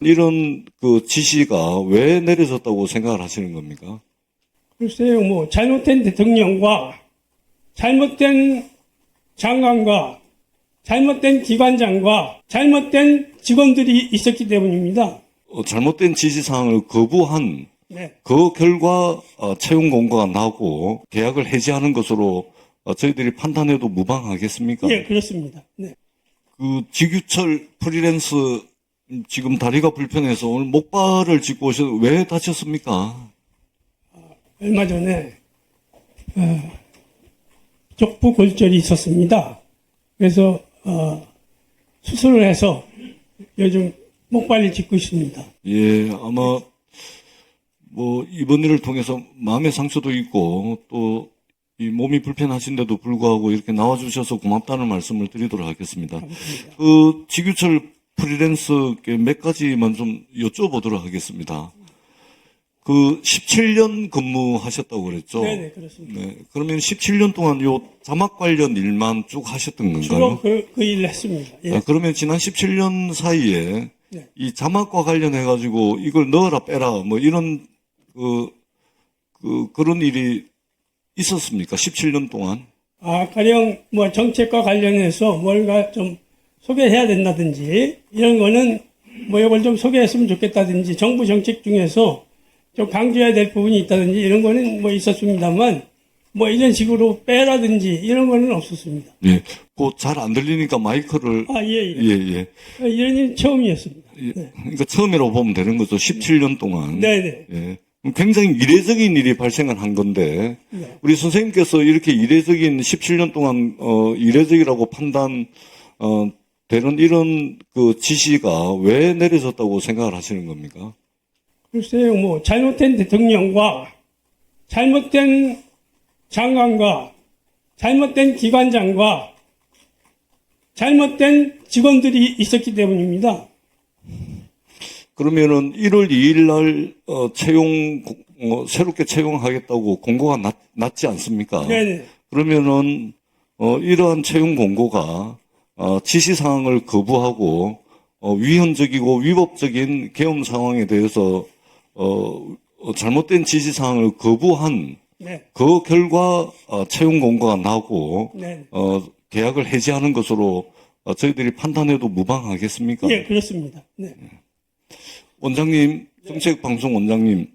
이런 그 지시가 왜 내려졌다고 생각을 하시는 겁니까? 글쎄요, 뭐, 잘못된 대통령과 잘못된 장관과 잘못된 기관장과 잘못된 직원들이 있었기 때문입니다. 잘못된 지시사항을 거부한 네. 그 결과 채용 공고가 나고 계약을 해지하는 것으로 저희들이 판단해도 무방하겠습니까? 예, 그렇습니다. 네. 그 지규철 프리랜스 지금 다리가 불편해서 오늘 목발을 짚고 오셔서 왜 다쳤습니까? 얼마 전에 족부 골절이 있었습니다. 그래서 수술을 해서 요즘 목발을 짚고 있습니다. 예, 아마 뭐 이번 일을 통해서 마음의 상처도 있고 또 이 몸이 불편하신데도 불구하고 이렇게 나와주셔서 고맙다는 말씀을 드리도록 하겠습니다. 감사합니다. 그 지규철 프리랜서께 몇 가지만 좀 여쭤보도록 하겠습니다. 그 17년 근무하셨다고 그랬죠? 네네, 그렇습니다. 네, 그러면 17년 동안 요 자막 관련 일만 쭉 하셨던 주로 건가요? 그 일을 했습니다. 예. 그러면 지난 17년 사이에 네. 이 자막과 관련해가지고 이걸 넣어라 빼라 뭐 이런 그런 일이 있었습니까? 17년 동안? 가령 뭐 정책과 관련해서 뭔가 좀 소개해야 된다든지 이런 거는 뭐 이걸 좀 소개했으면 좋겠다든지 정부 정책 중에서 좀 강조해야 될 부분이 있다든지 이런 거는 뭐 있었습니다만 뭐 이런 식으로 빼라든지 이런 거는 없었습니다. 예. 그 잘 안 들리니까 마이크를 예. 예. 이런 일은 처음이었습니다. 예. 그러니까 처음이라고 보면 되는 거죠. 17년 동안. 네네. 예. 굉장히 이례적인 일이 발생을 한 건데 네. 우리 선생님께서 이렇게 이례적인 17년 동안 이례적이라고 판단 되는 이런 그 지시가 왜 내려졌다고 생각을 하시는 겁니까? 글쎄요, 뭐 잘못된 대통령과 잘못된 장관과 잘못된 기관장과 잘못된 직원들이 있었기 때문입니다. 그러면은 1월 2일 날 새롭게 채용하겠다고 공고가 났지 않습니까? 네네. 그러면은 이러한 채용 공고가 지시 사항을 거부하고 위헌적이고 위법적인 계엄 상황에 대해서 잘못된 지시 사항을 거부한 네. 그 결과 채용 공고가 나고 네. 계약을 해지하는 것으로 저희들이 판단해도 무방하겠습니까? 예, 그렇습니다. 네. 원장님, 정책방송 원장님,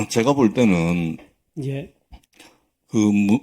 제가 볼 때는 예. 그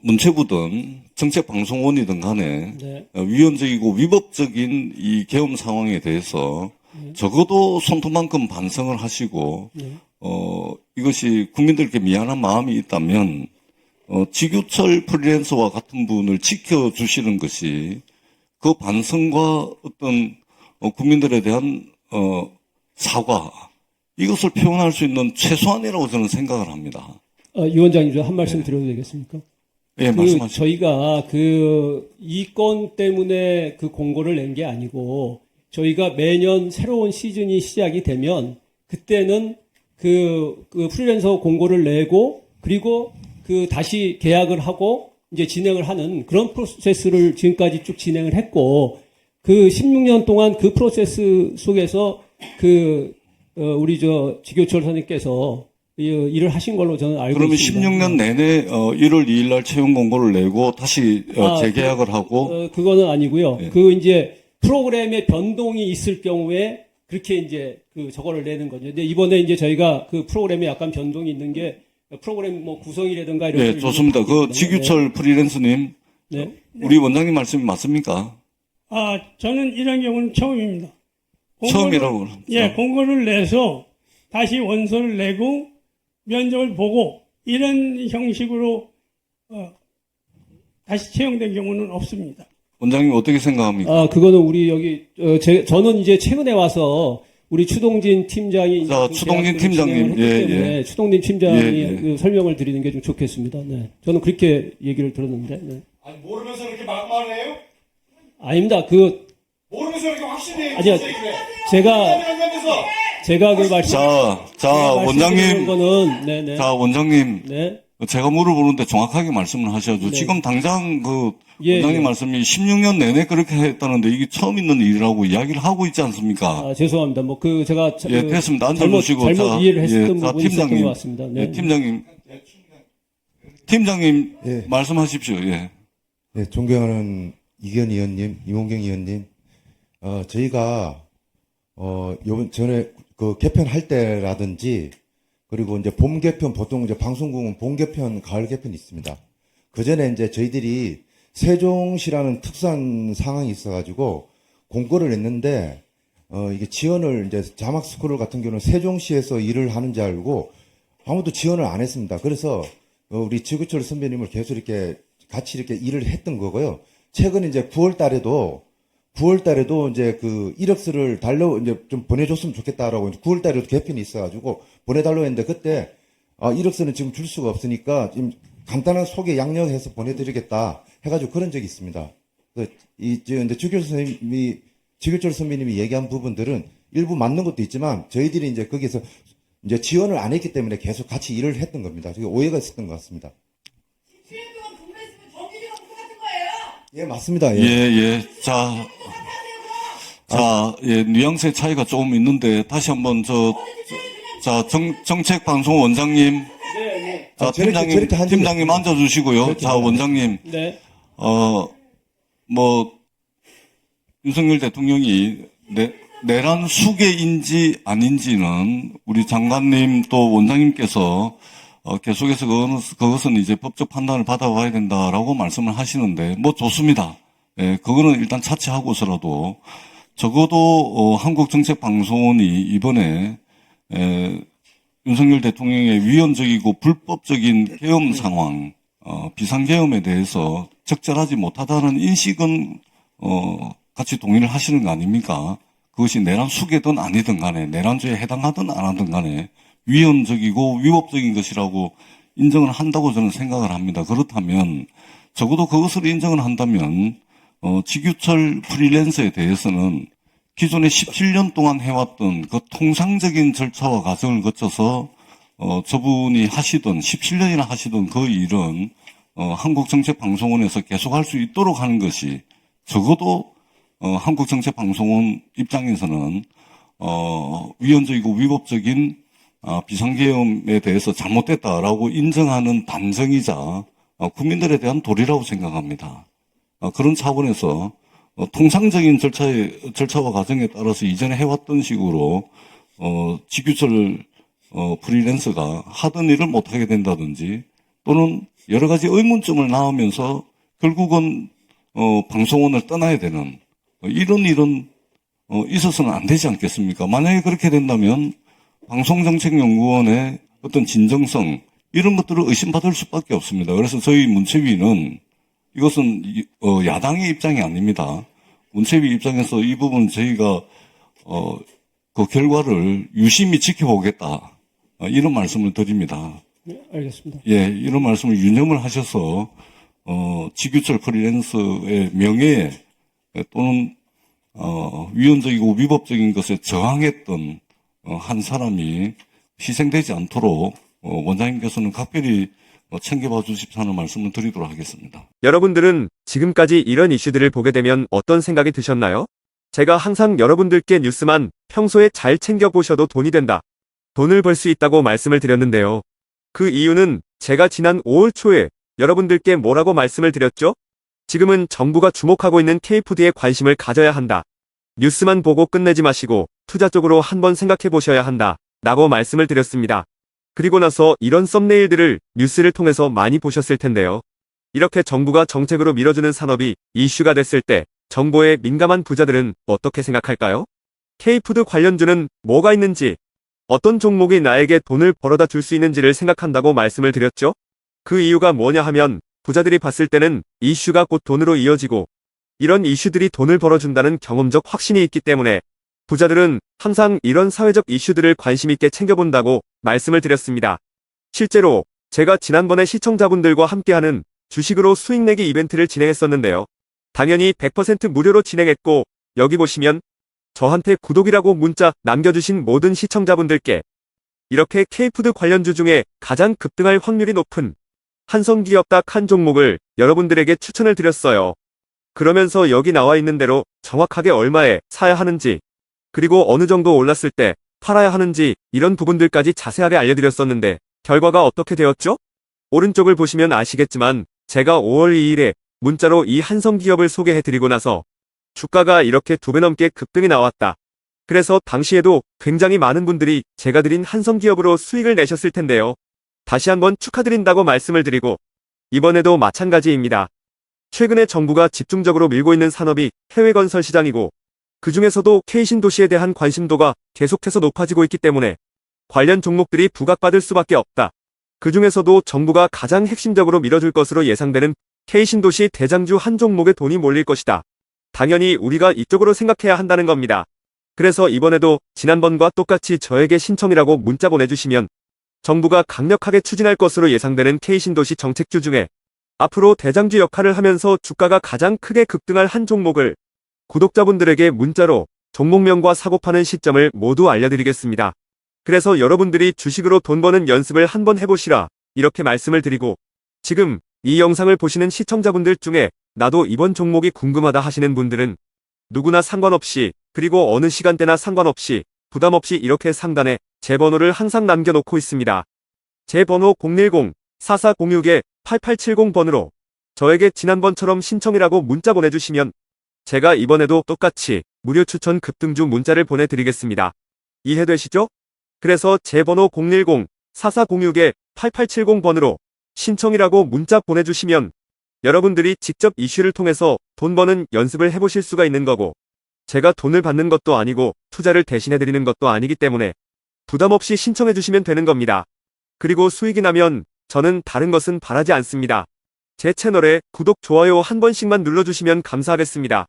문체부든 정책방송원이든 간에 네. 위헌적이고 위법적인 이 계엄 상황에 대해서 적어도 손톱만큼 반성을 하시고 네. 이것이 국민들께 미안한 마음이 있다면 지규철 프리랜서와 같은 분을 지켜주시는 것이 그 반성과 어떤 국민들에 대한 사과 이것을 표현할 수 있는 최소한이라고 저는 생각을 합니다. 이 원장님, 한 말씀 드려도 되겠습니까? 예, 말씀하시죠. 저희가 이 건 때문에 그 공고를 낸 게 아니고, 저희가 매년 새로운 시즌이 시작이 되면, 그때는 그 프리랜서 공고를 내고, 그리고 다시 계약을 하고, 이제 진행을 하는 그런 프로세스를 지금까지 쭉 진행을 했고, 16년 동안 그 프로세스 속에서 우리 지교철 선생님께서 일을 하신 걸로 저는 알고 그러면 있습니다. 16년 내내 1월 2일 날 채용 공고를 내고 다시 재계약을 하고 그거는 아니고요. 네. 이제 프로그램에 변동이 있을 경우에 그렇게 이제 저거를 내는 거죠. 근데 이번에 이제 저희가 그 프로그램에 약간 변동이 있는 게 프로그램 뭐 구성이라든가 이런. 네, 좋습니다. 지규철 프리랜서님, 네. 우리 원장님 말씀이 맞습니까? 저는 이런 경우는 처음입니다. 처음이라고 그러죠. 예, 공고를 내서 다시 원서를 내고 면접을 보고 이런 형식으로 다시 채용된 경우는 없습니다. 원장님 어떻게 생각합니까? 그거는 우리 여기 저는 이제 최근에 와서 우리 추동진 팀장이 자, 추동진 팀장님, 예. 추동진 팀장이 예. 설명을 드리는 게 좀 좋겠습니다. 네. 저는 그렇게 얘기를 들었는데. 네. 아니, 모르면서 이렇게 막말을 해요? 아닙니다. 모르면서 이렇게 확실히 아니요. 제가 자, 원장님. 거는 네네. 자, 원장님. 네. 제가 물어보는데 정확하게 말씀을 하셔야죠. 네. 지금 당장 그 예, 원장님 예. 말씀이 16년 내내 그렇게 했다는데 이게 처음 있는 일이라고 이야기를 하고 있지 않습니까? 아, 죄송합니다. 뭐 그 제가 예, 됐습니다. 앉아주시고. 잘못 이해를 했었던 자, 부분이 있었던 팀장님. 것 같습니다. 네. 예, 팀장님 예. 말씀하십시오. 예. 네, 존경하는 이견 의원님, 이몽경 의원님, 저희가, 요번 전에 그 개편할 때라든지, 그리고 이제 봄 개편, 보통 이제 방송국은 봄 개편, 가을 개편이 있습니다. 그 전에 이제 저희들이 세종시라는 특수한 상황이 있어가지고 공고를 냈는데, 이게 지원을 이제 자막 스쿨 같은 경우는 세종시에서 일을 하는지 알고 아무도 지원을 안 했습니다. 그래서 우리 지구철 선배님을 계속 이렇게 같이 이렇게 일을 했던 거고요. 최근 이제 9월 달에도 이제 그 이력서를 이제 좀 보내줬으면 좋겠다라고 9월 달에도 개편이 있어가지고 보내달라고 했는데 그때 이력서는 지금 줄 수가 없으니까 지금 간단한 소개 양력해서 보내드리겠다 해가지고 그런 적이 있습니다. 이제 지규철 선배님이 얘기한 부분들은 일부 맞는 것도 있지만 저희들이 이제 거기서 이제 지원을 안 했기 때문에 계속 같이 일을 했던 겁니다. 그게 오해가 있었던 것 같습니다. 7년 동안 근무했으면 정규직하고 똑같은 거예요. 예, 맞습니다. 예, 예. 자, 예, 뉘앙스의 차이가 조금 있는데, 다시 한번 정책 방송 원장님. 자, 저렇게 한 적이 팀장님 없습니다. 앉아주시고요. 저렇게 자, 하면 안 원장님. 네. 윤석열 대통령이 내란 수계인지 아닌지는 우리 장관님 또 원장님께서 계속해서 그것은 이제 법적 판단을 받아봐야 된다라고 말씀을 하시는데, 좋습니다. 예, 그거는 일단 차치하고서라도 적어도 한국정책방송원이 이번에 윤석열 대통령의 위헌적이고 불법적인 계엄 상황, 비상계엄에 대해서 적절하지 못하다는 인식은 같이 동의를 하시는 거 아닙니까? 그것이 내란 수계든 아니든 간에 내란죄에 해당하든 안 하든 간에 위헌적이고 위법적인 것이라고 인정을 한다고 저는 생각을 합니다. 그렇다면 적어도 그것을 인정을 한다면 지규철 프리랜서에 대해서는 기존에 17년 동안 해왔던 그 통상적인 절차와 과정을 거쳐서 저분이 하시던 17년이나 하시던 그 일은 한국정책방송원에서 계속할 수 있도록 하는 것이 적어도 한국정책방송원 입장에서는 위헌적이고 위법적인 비상계엄에 대해서 잘못됐다라고 인정하는 단정이자 국민들에 대한 도리라고 생각합니다. 그런 차원에서 통상적인 절차와 과정에 따라서 이전에 해왔던 식으로 지규철 프리랜서가 하던 일을 못하게 된다든지 또는 여러 가지 의문점을 낳으면서 결국은 방송원을 떠나야 되는 이런 일은 있어서는 안 되지 않겠습니까? 만약에 그렇게 된다면 방송정책연구원의 어떤 진정성 이런 것들을 의심받을 수밖에 없습니다. 그래서 저희 문체위는 이것은 야당의 입장이 아닙니다. 문체위 입장에서 이 부분 저희가 그 결과를 유심히 지켜보겠다 이런 말씀을 드립니다. 네, 알겠습니다. 예, 이런 말씀을 유념을 하셔서 지규철 프리랜서의 명예에 또는 위헌적이고 위법적인 것에 저항했던 한 사람이 희생되지 않도록 원장님께서는 각별히 챙겨봐 주십사는 말씀을 드리도록 하겠습니다. 여러분들은 지금까지 이런 이슈들을 보게 되면 어떤 생각이 드셨나요? 제가 항상 여러분들께 뉴스만 평소에 잘 챙겨보셔도 돈이 된다. 돈을 벌 수 있다고 말씀을 드렸는데요. 그 이유는 제가 지난 5월 초에 여러분들께 뭐라고 말씀을 드렸죠? 지금은 정부가 주목하고 있는 K푸드에 관심을 가져야 한다. 뉴스만 보고 끝내지 마시고 투자 쪽으로 한번 생각해 보셔야 한다. 라고 말씀을 드렸습니다. 그리고 나서 이런 썸네일들을 뉴스를 통해서 많이 보셨을 텐데요. 이렇게 정부가 정책으로 밀어주는 산업이 이슈가 됐을 때 정보에 민감한 부자들은 어떻게 생각할까요? K푸드 관련주는 뭐가 있는지, 어떤 종목이 나에게 돈을 벌어다 줄 수 있는지를 생각한다고 말씀을 드렸죠? 그 이유가 뭐냐 하면 부자들이 봤을 때는 이슈가 곧 돈으로 이어지고 이런 이슈들이 돈을 벌어준다는 경험적 확신이 있기 때문에 부자들은 항상 이런 사회적 이슈들을 관심 있게 챙겨본다고 말씀을 드렸습니다. 실제로 제가 지난번에 시청자분들과 함께하는 주식으로 수익 내기 이벤트를 진행했었는데요. 당연히 100% 무료로 진행했고 여기 보시면 저한테 구독이라고 문자 남겨주신 모든 시청자분들께 이렇게 K푸드 관련주 중에 가장 급등할 확률이 높은 한성기업 딱 한 종목을 여러분들에게 추천을 드렸어요. 그러면서 여기 나와 있는 대로 정확하게 얼마에 사야 하는지, 그리고 어느 정도 올랐을 때 팔아야 하는지 이런 부분들까지 자세하게 알려드렸었는데 결과가 어떻게 되었죠? 오른쪽을 보시면 아시겠지만 제가 5월 2일에 문자로 이 한성기업을 소개해드리고 나서 주가가 이렇게 2배 넘게 급등이 나왔다. 그래서 당시에도 굉장히 많은 분들이 제가 드린 한성기업으로 수익을 내셨을 텐데요. 다시 한번 축하드린다고 말씀을 드리고 이번에도 마찬가지입니다. 최근에 정부가 집중적으로 밀고 있는 산업이 해외 건설 시장이고 그 중에서도 K신도시에 대한 관심도가 계속해서 높아지고 있기 때문에 관련 종목들이 부각받을 수밖에 없다. 그 중에서도 정부가 가장 핵심적으로 밀어줄 것으로 예상되는 K신도시 대장주 한 종목에 돈이 몰릴 것이다. 당연히 우리가 이쪽으로 생각해야 한다는 겁니다. 그래서 이번에도 지난번과 똑같이 저에게 신청이라고 문자 보내주시면 정부가 강력하게 추진할 것으로 예상되는 K신도시 정책주 중에 앞으로 대장주 역할을 하면서 주가가 가장 크게 급등할 한 종목을 구독자분들에게 문자로 종목명과 사고 파는 시점을 모두 알려드리겠습니다. 그래서 여러분들이 주식으로 돈 버는 연습을 한번 해보시라 이렇게 말씀을 드리고 지금 이 영상을 보시는 시청자분들 중에 나도 이번 종목이 궁금하다 하시는 분들은 누구나 상관없이 그리고 어느 시간대나 상관없이 부담 없이 이렇게 상단에 제 번호를 항상 남겨놓고 있습니다. 제 번호 010-4406-8870번으로 저에게 지난번처럼 신청이라고 문자 보내주시면 제가 이번에도 똑같이 무료 추천 급등주 문자를 보내드리겠습니다. 이해되시죠? 그래서 제 번호 010-4406-8870번으로 신청이라고 문자 보내주시면 여러분들이 직접 이슈를 통해서 돈 버는 연습을 해보실 수가 있는 거고 제가 돈을 받는 것도 아니고 투자를 대신해드리는 것도 아니기 때문에 부담 없이 신청해주시면 되는 겁니다. 그리고 수익이 나면 저는 다른 것은 바라지 않습니다. 제 채널에 구독, 좋아요 한 번씩만 눌러주시면 감사하겠습니다.